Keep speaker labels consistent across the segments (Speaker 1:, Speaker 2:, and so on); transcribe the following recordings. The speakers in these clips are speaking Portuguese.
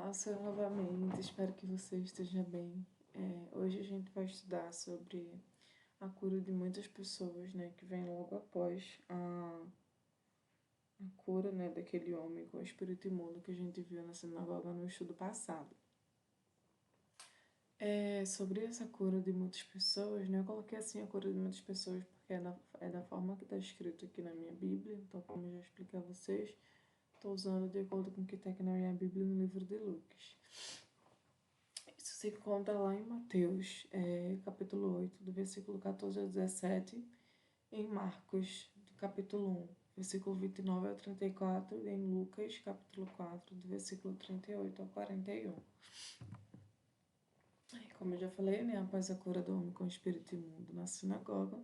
Speaker 1: Nossa, novamente, espero que você esteja bem. Hoje a gente vai estudar sobre a cura de muitas pessoas, né, que vem logo após a cura, né, daquele homem com o espírito imundo que a gente viu na sinagoga no estudo passado. Sobre essa cura de muitas pessoas, né, eu coloquei assim a cura de muitas pessoas porque é da forma que está escrito aqui na minha Bíblia, então como eu já expliquei a vocês, estou usando de acordo com o que está aqui na minha Bíblia no livro de Lucas. Isso se encontra lá em Mateus, capítulo 8, do versículo 14 ao 17, em Marcos, do capítulo 1, versículo 29 ao 34, e em Lucas, capítulo 4, do versículo 38 ao 41. Como eu já falei, né, após a cura do homem com o espírito imundo na sinagoga,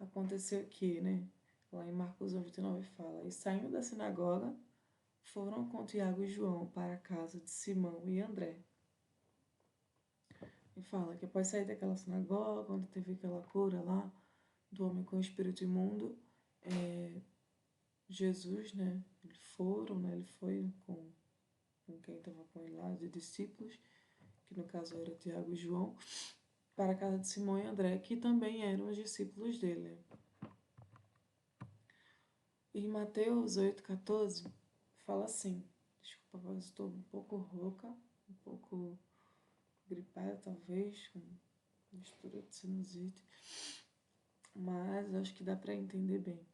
Speaker 1: aconteceu que, né, lá em Marcos 1, 29 fala, e saindo da sinagoga, foram com Tiago e João para a casa de Simão e André. E fala que após sair daquela sinagoga, onde teve aquela cura lá do homem com o espírito imundo, Jesus, né, ele foi com quem estava com ele lá, de discípulos, que no caso era Tiago e João, para a casa de Simão e André, que também eram os discípulos dele. E em Mateus 8,14, fala assim, desculpa, mas estou um pouco rouca, um pouco gripada talvez, com mistura de sinusite, mas acho que dá para entender bem.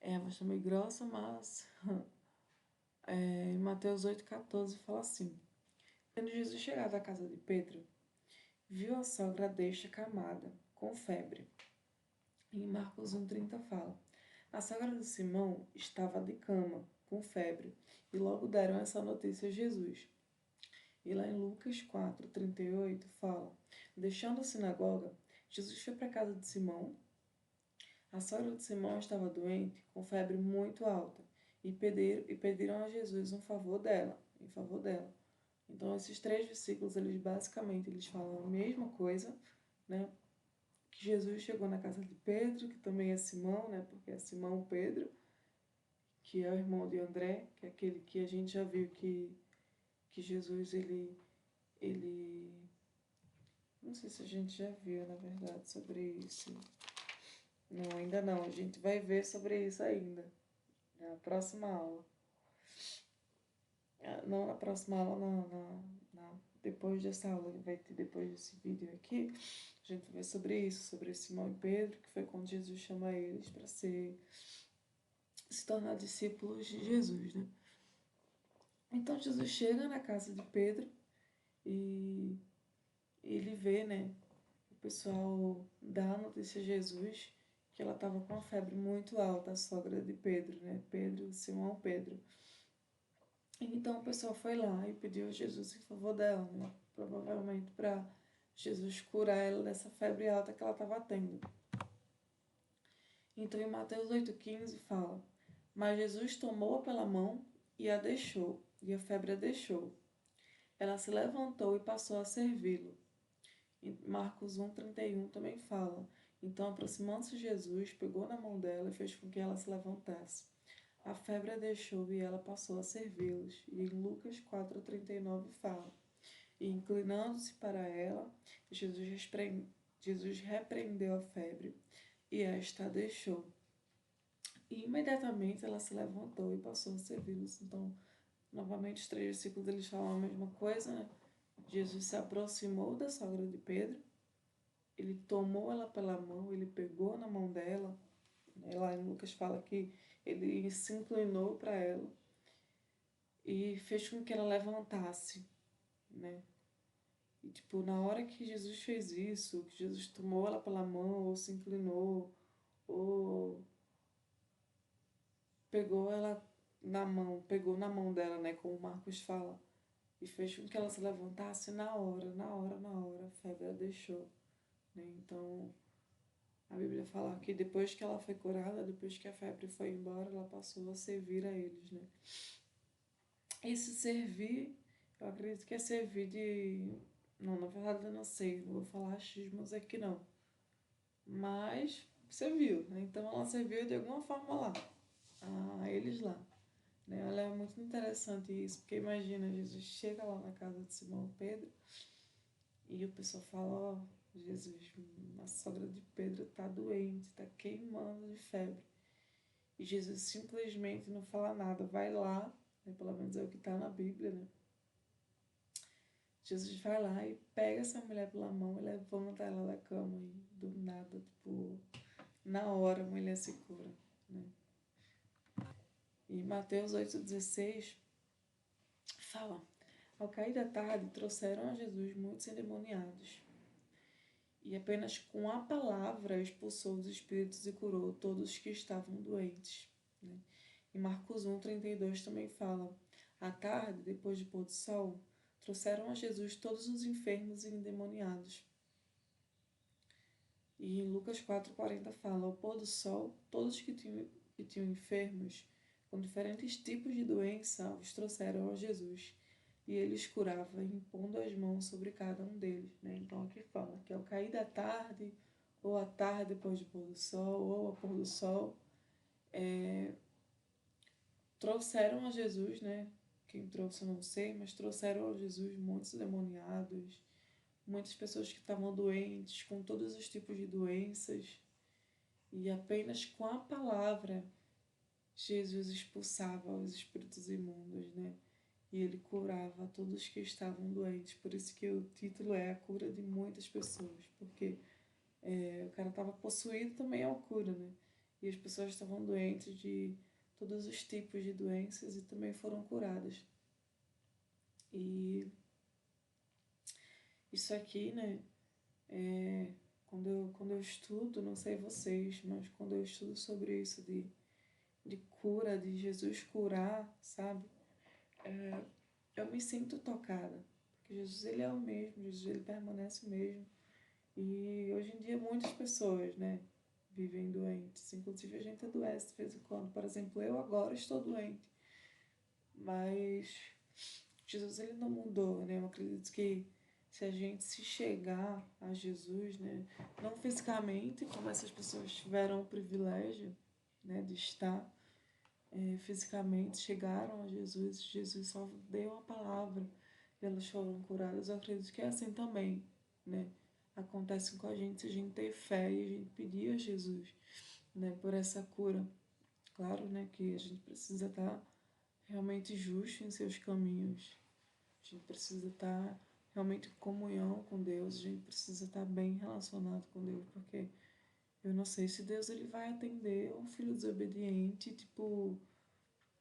Speaker 1: A voz tá meio grossa, mas em Mateus 8,14 fala assim: Tendo Jesus chegado à casa de Pedro, viu a sogra deste acamada, com febre. E em Marcos 1,30 fala: A sogra de Simão estava de cama, com febre, e logo deram essa notícia a Jesus. E lá em Lucas 4,38 fala: Deixando a sinagoga, Jesus foi para a casa de Simão. A sogra de Simão estava doente, com febre muito alta, e pediram a Jesus em favor dela. Então, esses três versículos, eles falam a mesma coisa, né? Que Jesus chegou na casa de Pedro, que também é Simão, né? Porque é Simão Pedro, que é o irmão de André, que é aquele que a gente já viu que Jesus, ele... Não sei se a gente já viu, na verdade, sobre isso. Não, ainda não. A gente vai ver sobre isso ainda, na próxima aula. Não na próxima aula, depois dessa aula que vai ter depois desse vídeo aqui, a gente vai ver sobre isso, sobre Simão e Pedro, que foi quando Jesus chama eles para se tornar discípulos de Jesus, né? Então Jesus chega na casa de Pedro e ele vê, né, o pessoal dá a notícia a Jesus que ela estava com uma febre muito alta, a sogra de Pedro, né? Simão Pedro. Então o pessoal foi lá e pediu a Jesus em favor dela, né? Provavelmente para Jesus curar ela dessa febre alta que ela estava tendo. Então em Mateus 8,15 fala: Mas Jesus tomou-a pela mão e a deixou, e a febre a deixou. Ela se levantou e passou a servi-lo. Em Marcos 1,31 também fala: Então aproximando-se Jesus, pegou na mão dela e fez com que ela se levantasse. A febre a deixou e ela passou a servi-los. E em Lucas 4,39 fala: E inclinando-se para ela, Jesus repreendeu a febre e esta a deixou. E imediatamente ela se levantou e passou a servi-los. Então, novamente, os três versículos eles falam a mesma coisa, né? Jesus se aproximou da sogra de Pedro, ele tomou ela pela mão, ele pegou na mão dela. Lá em Lucas fala que ele se inclinou para ela e fez com que ela levantasse, né? E, tipo, na hora que Jesus fez isso, que Jesus tomou ela pela mão, ou se inclinou, ou pegou na mão dela, né? Como o Marcos fala, e fez com que ela se levantasse na hora, a febre a deixou, né? Então, a Bíblia fala que depois que ela foi curada, depois que a febre foi embora, ela passou a servir a eles, né? Esse servir, eu acredito que é servir de... Não, na verdade eu não sei, não vou falar achismos aqui não. Mas serviu, né? Então ela serviu de alguma forma lá, a eles lá, né? Ela é muito interessante isso, porque imagina, Jesus chega lá na casa de Simão e Pedro e o pessoal fala, ó, Jesus, a sogra de Pedro tá doente, tá queimando de febre. E Jesus simplesmente não fala nada, vai lá, né? Pelo menos é o que tá na Bíblia, né? Jesus vai lá e pega essa mulher pela mão e levanta ela da cama e do nada, tipo, na hora a mulher se cura, né? E Mateus 8,16 fala: ao cair da tarde, trouxeram a Jesus muitos endemoniados, e apenas com a palavra expulsou os espíritos e curou todos os que estavam doentes, né? E Marcos 1,32 também fala: à tarde, depois de pôr do sol, trouxeram a Jesus todos os enfermos e endemoniados. E em Lucas 4,40 fala: ao pôr do sol, todos que tinham enfermos com diferentes tipos de doença os trouxeram a Jesus. E ele os curava, impondo as mãos sobre cada um deles, né? Então aqui fala que ao cair da tarde, ou à tarde depois do pôr do sol, ou ao pôr do sol, trouxeram a Jesus, né? Quem trouxe eu não sei, mas trouxeram a Jesus muitos demoniados, muitas pessoas que estavam doentes, com todos os tipos de doenças, e apenas com a palavra Jesus expulsava os espíritos imundos, né? E ele curava todos que estavam doentes. Por isso que o título é A Cura de Muitas Pessoas, porque o cara estava possuído também é a cura, né? E as pessoas estavam doentes de todos os tipos de doenças e também foram curadas. E isso aqui, né? Quando eu estudo, não sei vocês, mas quando eu estudo sobre isso de cura, de Jesus curar, sabe? Eu me sinto tocada, porque Jesus ele é o mesmo, Jesus ele permanece o mesmo. E hoje em dia muitas pessoas, né, vivem doentes, inclusive a gente adoece de vez em quando. Por exemplo, eu agora estou doente, mas Jesus ele não mudou, né? Eu acredito que se a gente se chegar a Jesus, né, não fisicamente, como essas pessoas tiveram o privilégio, né, de estar fisicamente, chegaram a Jesus, Jesus só deu a palavra e elas foram curadas. Eu acredito que é assim também, né? Acontece com a gente se a gente ter fé e a gente pedir a Jesus, né, por essa cura. Claro, né, que a gente precisa estar realmente justo em seus caminhos. A gente precisa estar realmente em comunhão com Deus, a gente precisa estar bem relacionado com Deus, porque eu não sei se Deus ele vai atender um filho desobediente, tipo,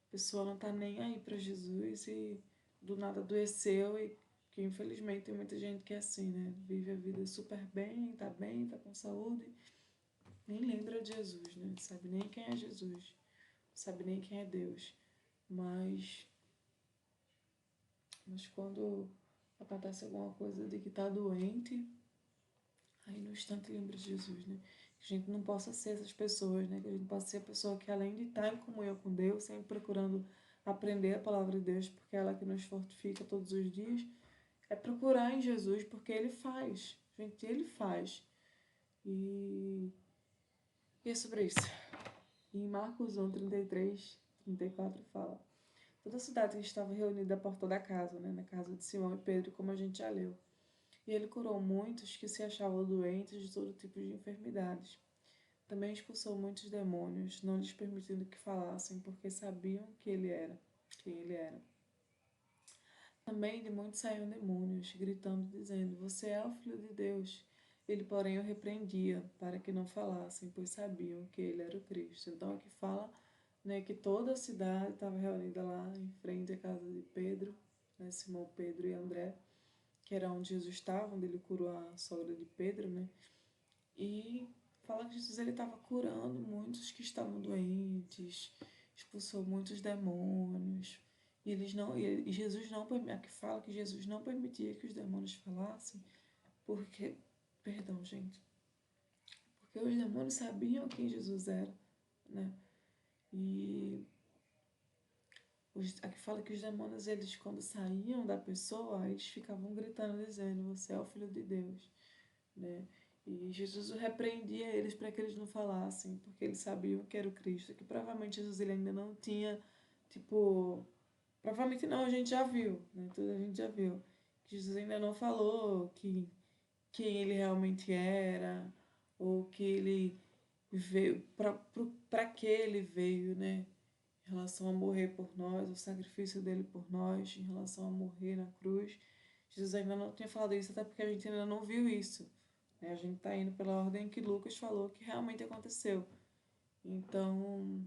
Speaker 1: a pessoa não tá nem aí para Jesus e do nada adoeceu e que infelizmente tem muita gente que é assim, né? Vive a vida super bem, tá com saúde, nem lembra de Jesus, né? Não sabe nem quem é Jesus, não sabe nem quem é Deus. Mas quando acontece alguma coisa de que tá doente, aí no instante lembra de Jesus, né? Que a gente não possa ser essas pessoas, né? Que a gente possa ser a pessoa que além de estar em comunhão com Deus, sempre procurando aprender a palavra de Deus, porque é ela que nos fortifica todos os dias, é procurar em Jesus, porque Ele faz. Gente, Ele faz. E é sobre isso. E em Marcos 1, 33, 34 fala: toda a cidade estava reunida à porta da casa, né? Na casa de Simão e Pedro, como a gente já leu. E ele curou muitos que se achavam doentes de todo tipo de enfermidades. Também expulsou muitos demônios, não lhes permitindo que falassem, porque sabiam que ele era, quem ele era. Também de muitos saíam demônios, gritando, dizendo: você é o Filho de Deus. Ele, porém, o repreendia, para que não falassem, pois sabiam que ele era o Cristo. Então, aqui fala, né, que toda a cidade estava reunida lá em frente à casa de Pedro, né, Simão, Pedro e André, que era onde Jesus estava, onde ele curou a sogra de Pedro, né? E fala que Jesus ele estava curando muitos que estavam doentes, expulsou muitos demônios. E eles não, e Jesus não, aqui fala que Jesus não permitia que os demônios falassem, porque, perdão, gente, porque os demônios sabiam quem Jesus era, né? E aqui fala que os demônios, eles quando saíam da pessoa, eles ficavam gritando, dizendo: você é o Filho de Deus, né? E Jesus repreendia eles para que eles não falassem, porque eles sabiam que era o Cristo, que provavelmente Jesus ele ainda não tinha tipo, provavelmente não, a gente já viu, né? Tudo a gente já viu. Que Jesus ainda não falou quem ele realmente era, ou que ele veio, para que ele veio, né? Em relação a morrer por nós, o sacrifício dele por nós, em relação a morrer na cruz. Jesus ainda não tinha falado isso, até porque a gente ainda não viu isso, né? A gente está indo pela ordem que Lucas falou que realmente aconteceu. Então,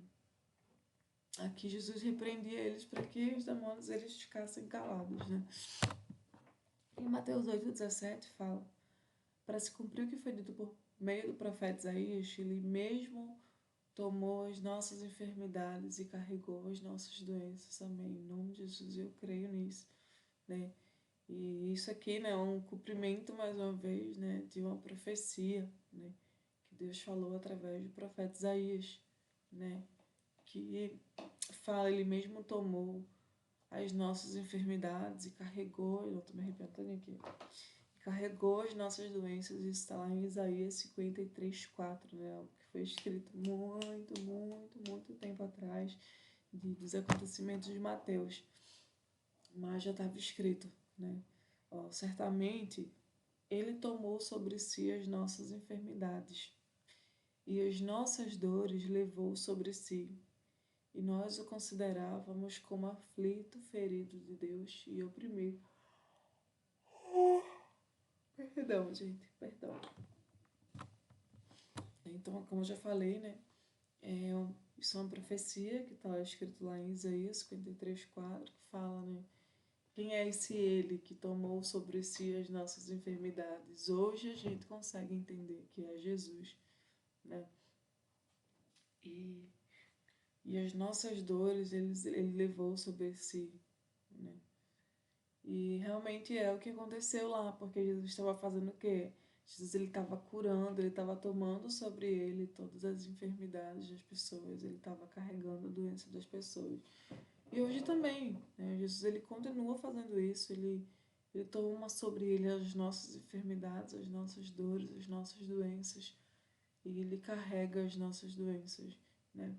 Speaker 1: aqui Jesus repreendia eles para que os demônios eles ficassem calados, né? Em Mateus 8,17 fala: para se cumprir o que foi dito por meio do profeta Isaías, ele mesmo tomou as nossas enfermidades e carregou as nossas doenças. Amém. Em nome de Jesus, eu creio nisso, né? E isso aqui, né, é um cumprimento, mais uma vez, né, de uma profecia, né, que Deus falou através do profeta Isaías, né, que fala, ele mesmo tomou as nossas enfermidades e carregou, eu tô me arrependendo aqui, carregou as nossas doenças, isso está lá em Isaías 53:4, né, algo que foi escrito muito tempo atrás, dos acontecimentos de Mateus, mas já estava escrito, né, ó, certamente ele tomou sobre si as nossas enfermidades e as nossas dores levou sobre si. E nós o considerávamos como aflito, ferido de Deus e oprimido. Perdão, gente, perdão. Então, como eu já falei, né? Isso é uma profecia que está escrito lá em Isaías 53:4, que fala, né? Quem é esse ele que tomou sobre si as nossas enfermidades? Hoje a gente consegue entender que é Jesus, né? E, e as nossas dores ele levou sobre si, né? E realmente é o que aconteceu lá, porque Jesus estava fazendo o quê? Jesus ele estava curando, ele estava tomando sobre ele todas as enfermidades das pessoas, ele estava carregando a doença das pessoas. E hoje também, né? Jesus ele continua fazendo isso, ele toma sobre ele as nossas enfermidades, as nossas dores, as nossas doenças, e ele carrega as nossas doenças, né?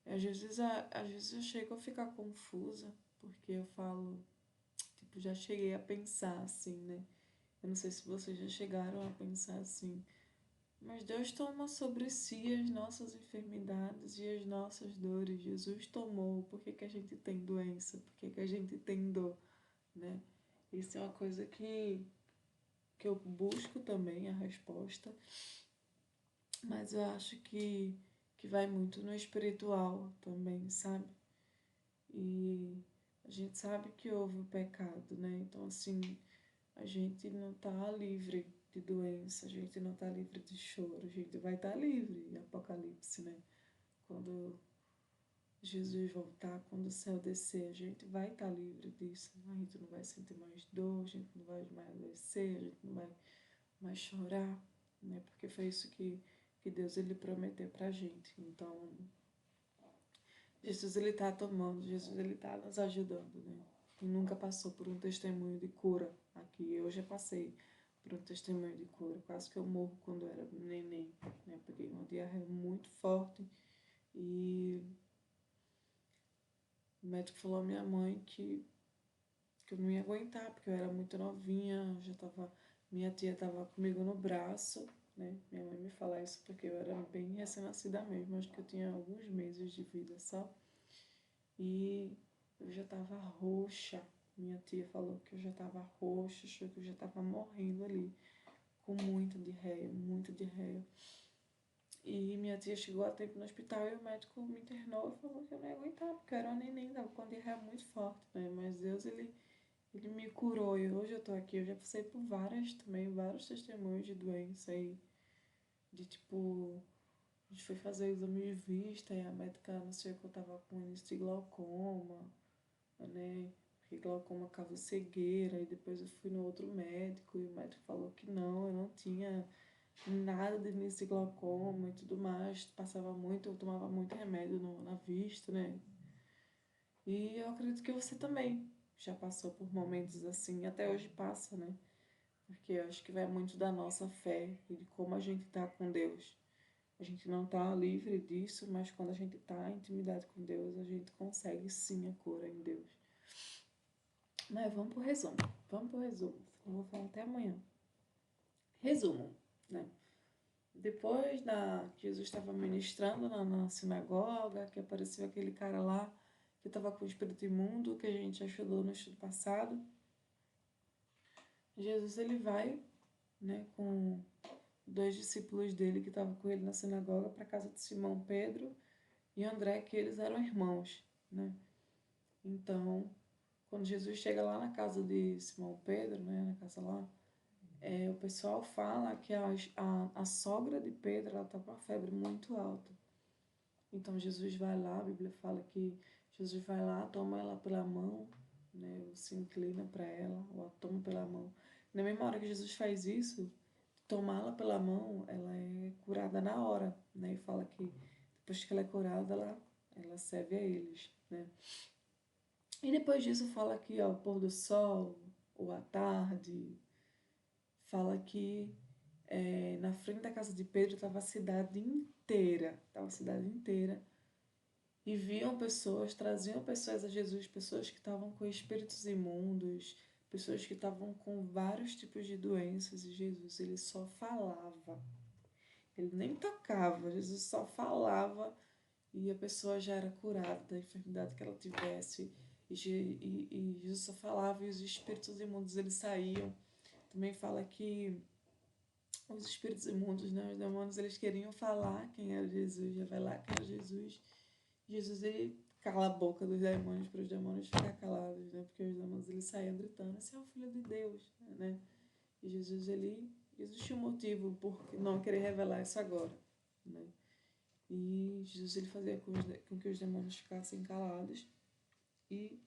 Speaker 1: Às vezes eu chego a ficar confusa, porque eu falo, tipo, já cheguei a pensar assim, né? Eu não sei se vocês já chegaram a pensar assim, mas Deus toma sobre si as nossas enfermidades e as nossas dores. Jesus tomou. Por que a gente tem doença? Por que a gente tem dor, né? Isso é uma coisa que eu busco também a resposta, mas eu acho que vai muito no espiritual também, sabe? E a gente sabe que houve o pecado, né? Então, assim, a gente não tá livre de doença, a gente não tá livre de choro, a gente vai estar livre em Apocalipse, né? Quando Jesus voltar, quando o céu descer, a gente vai estar livre disso. A gente não vai sentir mais dor, a gente não vai mais adoecer, a gente não vai mais chorar, né? Porque foi isso que Deus ele prometeu pra gente. Então, Jesus ele tá tomando, Jesus ele tá nos ajudando, né? E nunca passou por um testemunho de cura aqui. Eu já passei por um testemunho de cura. Quase que eu morro quando eu era neném, né? Peguei uma diarreia muito forte e o médico falou à minha mãe que eu não ia aguentar, porque eu era muito novinha, já tava, minha tia tava comigo no braço, né? Minha mãe me fala isso porque eu era bem recém-nascida mesmo, acho que eu tinha alguns meses de vida só. E eu já tava roxa. Minha tia falou que eu já tava roxa, achou que eu já tava morrendo ali, com muita diarreia. E minha tia chegou a tempo no hospital e o médico me internou e falou que eu não ia aguentar, porque eu era uma neném, tava com diarreia muito forte, né? Mas Deus, ele me curou e hoje eu tô aqui. Eu já passei por vários testemunhos de doença aí, de tipo, a gente foi fazer o exame de vista e a médica anunciou que eu tava com início de glaucoma, né? Porque glaucoma causa cegueira, e depois eu fui no outro médico e o médico falou que não, eu não tinha nada de início de glaucoma e tudo mais, passava muito, eu tomava muito remédio na vista, né? E eu acredito que você também já passou por momentos assim, até hoje passa, né? Porque eu acho que vai muito da nossa fé e de como a gente tá com Deus. A gente não está livre disso, mas quando a gente está em intimidade com Deus, a gente consegue sim a cura em Deus. Mas vamos pro resumo. Vamos pro resumo. Eu vou falar até amanhã. Resumo, né? Depois que Jesus estava ministrando na sinagoga, que apareceu aquele cara lá que estava com o espírito imundo, que a gente ajudou no estudo passado. Jesus ele vai, né, com 2 discípulos dele que estavam com ele na sinagoga para a casa de Simão Pedro e André, que eles eram irmãos, né? Então, quando Jesus chega lá na casa de Simão Pedro, né, na casa lá, o pessoal fala que a sogra de Pedro, ela tá com uma febre muito alta. Então Jesus vai lá, a Bíblia fala que Jesus vai lá, toma ela pela mão, né, ou se inclina para ela, ou a toma pela mão. Na mesma hora que Jesus faz isso, tomá-la pela mão, ela é curada na hora, né? E fala que depois que ela é curada, ela serve a eles, né? E depois disso fala que ao pôr do sol, ou à tarde, fala que na frente da casa de Pedro estava a cidade inteira, e viam pessoas, traziam pessoas a Jesus, pessoas que estavam com espíritos imundos, pessoas que estavam com vários tipos de doenças, e Jesus, ele só falava. Ele nem tocava, Jesus só falava e a pessoa já era curada da enfermidade que ela tivesse. E Jesus só falava e os espíritos imundos eles saíam. Também fala que os espíritos imundos, né, os demônios, eles queriam falar quem era Jesus, revelar quem era Jesus. Jesus ele cala a boca dos demônios para os demônios ficar calados, né? Porque os demônios eles saíam gritando: "Esse é o filho de Deus", né? E Jesus tinha um motivo por não querer revelar isso agora, né? E Jesus ele fazia com que os demônios ficassem calados. E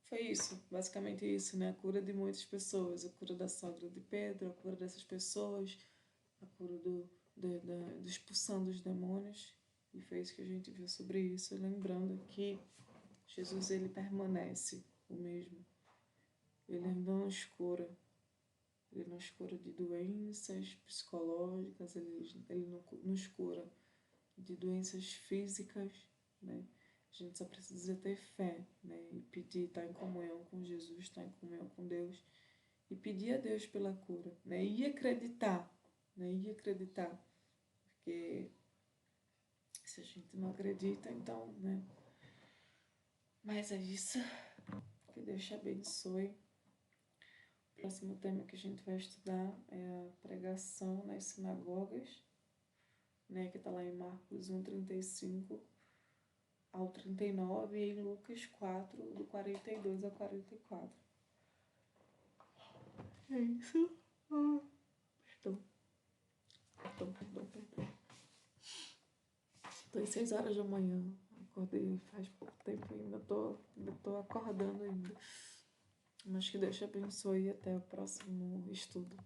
Speaker 1: foi isso, basicamente isso, né? A cura de muitas pessoas, a cura da sogra de Pedro, a cura dessas pessoas, a cura do expulsando os demônios. E foi isso que a gente viu sobre isso, lembrando que Jesus ele permanece o mesmo. Ele não nos cura. Ele nos cura de doenças psicológicas, ele nos cura de doenças físicas, né? A gente só precisa ter fé, né? E pedir, estar em comunhão com Jesus, estar em comunhão com Deus e pedir a Deus pela cura, né? E acreditar, né? E acreditar, porque se a gente não acredita, então, né? Mas é isso. Que Deus te abençoe. O próximo tema que a gente vai estudar é a pregação nas sinagogas, né? Que está lá em Marcos 1:35 ao 39 e em Lucas 4, do 42 ao 44. É isso. Perdão. Estou às 6 horas da manhã. Acordei faz pouco tempo ainda. Tô acordando ainda. Mas que Deus te abençoe e até o próximo estudo.